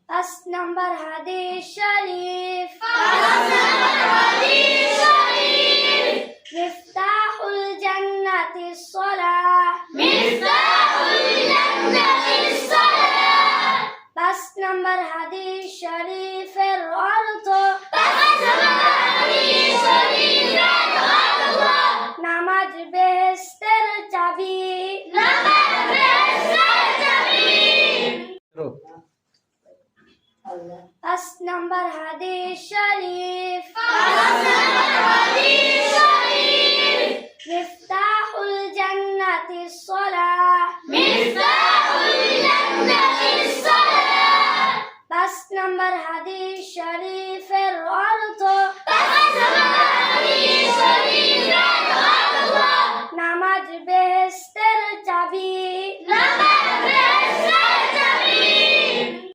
পাঁচ নম্বর হাদিস শরীফ মিফতাহুল জান্নাতিস সালাহ পাঁচ নম্বর হাদিস শরীফের অর্থ নামাজ বেহেশতের চাবি। পাঁচ নম্বর হাদিস শরীফ মিফতাহুল জান্নাতিস সালাহ